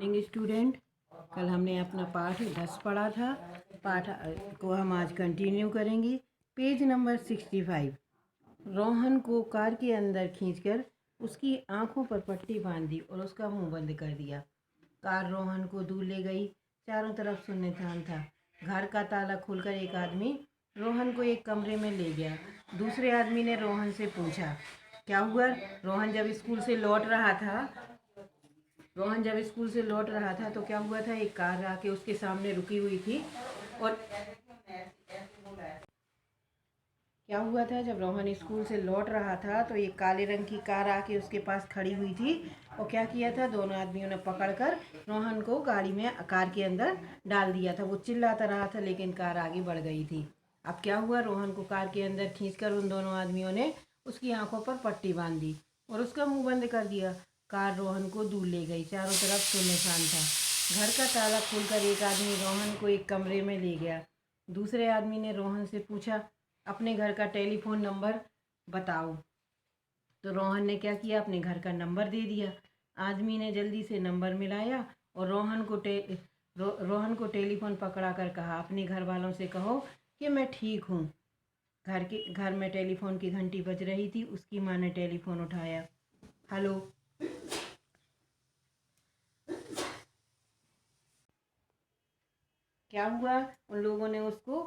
Morning student, कल हमने अपना पाठ 10 पढ़ा था। पाठ को हम आज कंटिन्यू करेंगे। Page number 65। रोहन को कार के अंदर खींचकर उसकी आंखों पर पट्टी बांध दी और उसका मुंह बंद कर दिया। कार रोहन को दूर ले गई। चारों तरफ सुनसान था। घर का ताला खोलकर एक आदमी रोहन को एक कमरे में ले गया। दूसरे आदमी ने रोहन से पूछा, क्या हुआ? रोहन जब स्कूल से लौट रहा था तो क्या हुआ था, एक कार आके उसके सामने रुकी हुई थी। और क्या हुआ था, जब रोहन स्कूल से लौट रहा था तो एक काले रंग की कार आके उसके पास खड़ी हुई थी। और क्या किया था, दोनों आदमियों ने पकड़कर रोहन को गाड़ी में, कार के अंदर डाल दिया था। वो चिल्लाता रहा था लेकिन कार आगे बढ़ गई थी। अब क्या हुआ, रोहन को कार के अंदर खींचकर उन दोनों आदमियों ने उसकी आंखों पर पट्टी बांध दी और उसका मुंह बंद कर दिया। कार रोहन को दूर ले गई। चारों तरफ सुनसान था। घर का ताला खोलकर एक आदमी रोहन को एक कमरे में ले गया। दूसरे आदमी ने रोहन से पूछा, अपने घर का टेलीफोन नंबर बताओ। तो रोहन ने क्या किया, अपने घर का नंबर दे दिया। आदमी ने जल्दी से नंबर मिलाया और रोहन को टेलीफोन पकड़ा कर कहा, अपने घर वालों से कहो कि मैं ठीक हूँ। घर में टेलीफोन की घंटी बज रही थी। उसकी माँ ने टेलीफोन उठाया। हेलो। क्या हुआ, उन लोगों ने उसको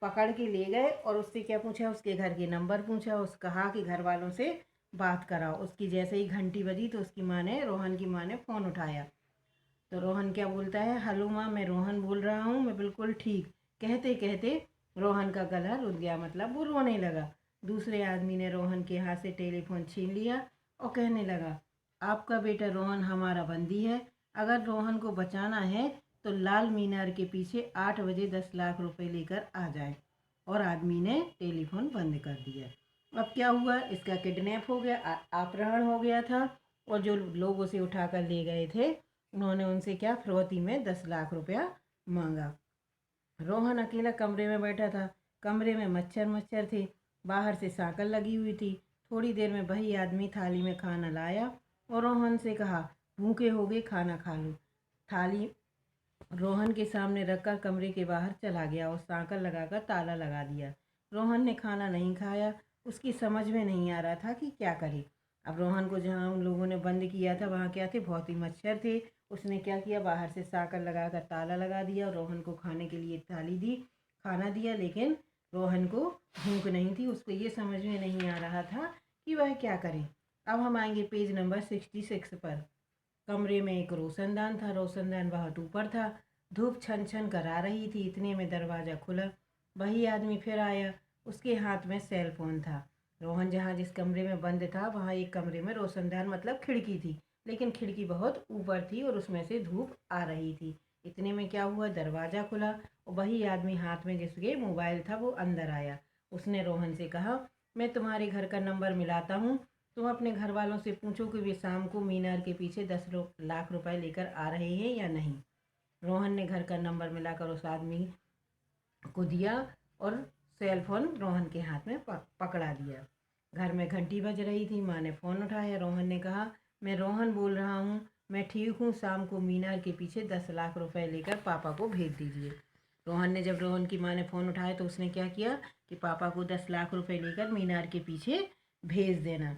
पकड़ के ले गए और उससे क्या पूछा, उसके घर के नंबर पूछा। कहा कि घर वालों से बात कराओ। उसकी जैसे ही घंटी बजी तो रोहन की माँ ने फ़ोन उठाया। तो रोहन क्या बोलता है, हेलो माँ, मैं रोहन बोल रहा हूँ, मैं बिल्कुल ठीक। कहते कहते रोहन का गला रुक गया, मतलब वो रोने लगा। दूसरे आदमी ने रोहन के हाथ से टेलीफोन छीन लिया और कहने लगा, आपका बेटा रोहन हमारा बंदी है। अगर रोहन को बचाना है तो लाल मीनार के पीछे 8 बजे 10 लाख रुपए लेकर आ जाए। और आदमी ने टेलीफोन बंद कर दिया। अब क्या हुआ, इसका किडनैप हो गया, अपहरण हो गया था। और जो लोग उसे उठाकर ले गए थे उन्होंने उनसे क्या, फिरौती में 10 लाख रुपया मांगा। रोहन अकेला कमरे में बैठा था। कमरे में मच्छर मच्छर थे। बाहर से सांकल लगी हुई थी। थोड़ी देर में वही आदमी थाली में खाना लाया और रोहन से कहा, भूखे हो गए, खाना खा लो। थाली रोहन के सामने रखकर कमरे के बाहर चला गया और सांकल लगाकर ताला लगा दिया। रोहन ने खाना नहीं खाया। उसकी समझ में नहीं आ रहा था कि क्या करे। अब रोहन को जहाँ उन लोगों ने बंद किया था वहाँ क्या थे, बहुत ही मच्छर थे। उसने क्या किया, बाहर से सांकल लगाकर ताला लगा दिया और रोहन को खाने के लिए थाली दी, खाना दिया। लेकिन रोहन को भूख नहीं थी। उसको ये समझ में नहीं आ रहा था कि वह क्या करे। अब हम आएंगे पेज नंबर 66 पर। कमरे में एक रोशनदान था। रोशनदान बहुत ऊपर था। धूप छन छन कर आ रही थी। इतने में दरवाज़ा खुला। वही आदमी फिर आया। उसके हाथ में सेल फोन था। रोहन जहाँ जिस कमरे में बंद था वहाँ एक कमरे में रोशनदान, मतलब खिड़की थी, लेकिन खिड़की बहुत ऊपर थी और उसमें से धूप आ रही थी। इतने में क्या हुआ, दरवाज़ा खुला और वही आदमी हाथ में जिसके मोबाइल था वो अंदर आया। उसने रोहन से कहा, मैं तुम्हारे घर का नंबर मिलाता हूँ, तुम अपने घर वालों से पूछो कि वे शाम को मीनार के पीछे 10 लाख रुपए लेकर आ रहे हैं या नहीं। रोहन ने घर का नंबर मिलाकर उस आदमी को दिया और सेल फोन रोहन के हाथ में पकड़ा दिया। घर में घंटी बज रही थी। माँ ने फ़ोन उठाया। रोहन ने कहा, मैं रोहन बोल रहा हूँ, मैं ठीक हूँ, शाम को मीनार के पीछे 10 लाख रुपए लेकर पापा को भेज दीजिए। जब रोहन की माँ ने फ़ोन उठाया तो उसने क्या किया कि पापा को 10 लाख रुपए लेकर मीनार के पीछे भेज देना।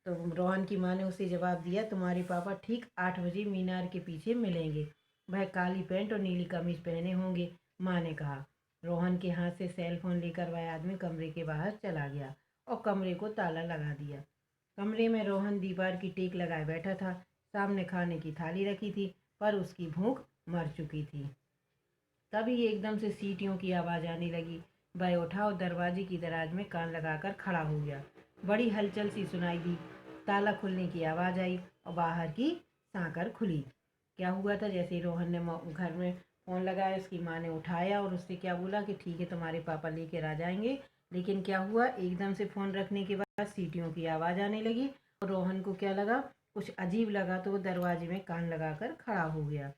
तो रोहन की माँ ने उसे जवाब दिया, तुम्हारे पापा ठीक 8 बजे मीनार के पीछे मिलेंगे। वह काली पैंट और नीली कमीज पहने होंगे, माँ ने कहा। रोहन के हाथ से सेल फोन लेकर वह आदमी कमरे के बाहर चला गया और कमरे को ताला लगा दिया। कमरे में रोहन दीवार की टेक लगाए बैठा था। सामने खाने की थाली रखी थी पर उसकी भूख मर चुकी थी। तभी एकदम से सीटियों की आवाज़ आने लगी। वह उठा और दरवाजे की दराज में कान लगाकर खड़ा हो गया। बड़ी हलचल सी सुनाई दी। ताला खुलने की आवाज़ आई और बाहर की सांकर खुली। क्या हुआ था, जैसे ही रोहन ने घर में फ़ोन लगाया, उसकी माँ ने उठाया और उससे क्या बोला कि ठीक है, तुम्हारे पापा लेकर आ जाएंगे। लेकिन क्या हुआ, एकदम से फ़ोन रखने के बाद सीटियों की आवाज़ आने लगी और रोहन को क्या लगा, कुछ अजीब लगा, तो वो दरवाजे में कान लगाकर खड़ा हो गया।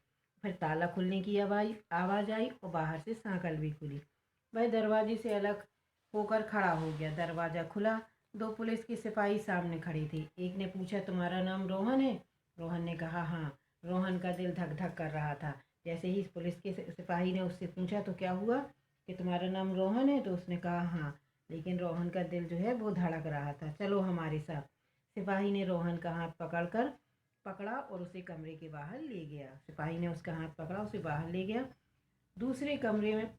फिर ताला खुलने की आवाज़ आई और बाहर से सांकल भी खुली। वह दरवाजे से अलग होकर खड़ा हो गया। दरवाज़ा खुला। 2 पुलिस के सिपाही सामने खड़े थे। एक ने पूछा, तुम्हारा नाम रोहन है? रोहन ने कहा, हाँ। रोहन का दिल धक धक कर रहा था। जैसे ही पुलिस के सिपाही ने उससे पूछा तो क्या हुआ कि तुम्हारा नाम रोहन है, तो उसने कहा हाँ, लेकिन रोहन का दिल जो है वो धड़क रहा था। चलो हमारे साथ। सिपाही ने रोहन का हाथ पकड़ा और उसे कमरे के बाहर ले गया। सिपाही ने उसका हाथ पकड़ा, उसे बाहर ले गया। दूसरे कमरे में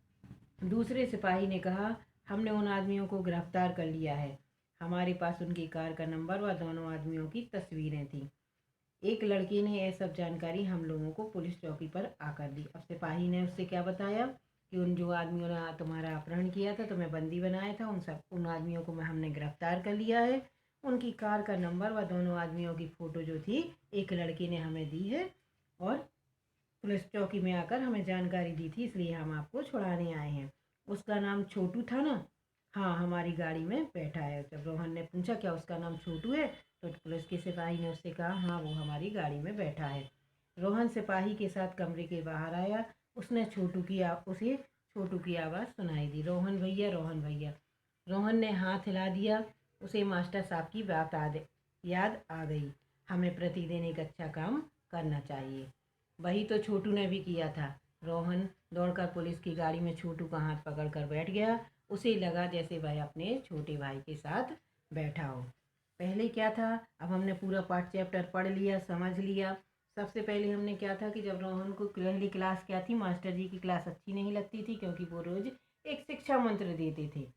दूसरे सिपाही ने कहा, हमने उन आदमियों को गिरफ्तार कर लिया है। हमारे पास उनकी कार का नंबर व दोनों आदमियों की तस्वीरें थी। एक लड़के ने यह सब जानकारी हम लोगों को पुलिस चौकी पर आकर दी। अब सिपाही ने उससे क्या बताया कि उन जो आदमियों ने तुम्हारा अपहरण किया था, तुम्हें बंदी बनाया था, उन आदमियों को हमने गिरफ्तार कर लिया है। उनकी कार का नंबर व दोनों आदमियों की फ़ोटो जो थी एक लड़के ने हमें दी है और पुलिस चौकी में आकर हमें जानकारी दी थी, इसलिए हम आपको छुड़ाने आए हैं। उसका नाम छोटू था ना? हाँ, हमारी गाड़ी में बैठा है। जब रोहन ने पूछा क्या उसका नाम छोटू है, तो पुलिस के सिपाही ने उससे कहा हाँ, वो हमारी गाड़ी में बैठा है। रोहन सिपाही के साथ कमरे के बाहर आया। उसे छोटू की आवाज़ सुनाई दी, रोहन भैया, रोहन भैया। रोहन ने हाथ हिला दिया। उसे मास्टर साहब की बात याद आ गई, हमें प्रतिदिन एक अच्छा काम करना चाहिए। वही तो छोटू ने भी किया था। रोहन दौड़कर पुलिस की गाड़ी में छोटू का हाथ पकड़कर बैठ गया। उसे लगा जैसे वह अपने छोटे भाई के साथ बैठा हो। पहले क्या था, अब हमने पूरा पाठ चैप्टर पढ़ लिया, समझ लिया। सबसे पहले हमने क्या था कि जब रोहन को पहली क्लास क्या थी, मास्टर जी की क्लास अच्छी नहीं लगती थी क्योंकि वो रोज़ एक शिक्षा मंत्र देते थे।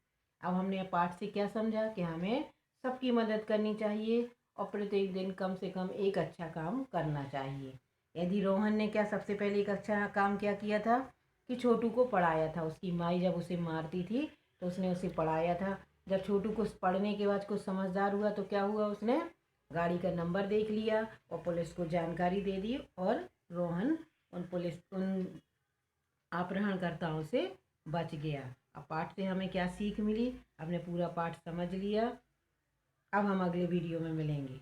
अब हमने पाठ से क्या समझा कि हमें सबकी मदद करनी चाहिए और प्रत्येक दिन कम से कम एक अच्छा काम करना चाहिए। यदि रोहन ने क्या सबसे पहले एक अच्छा काम क्या किया था कि छोटू को पढ़ाया था। उसकी माई जब उसे मारती थी तो उसने उसे पढ़ाया था। जब छोटू को पढ़ने के बाद कुछ समझदार हुआ तो क्या हुआ, उसने गाड़ी का नंबर देख लिया और पुलिस को जानकारी दे दी और रोहन उन अपहरणकर्ताओं से बच गया। अब पाठ से हमें क्या सीख मिली, हमने पूरा पाठ समझ लिया। अब हम अगले वीडियो में मिलेंगे।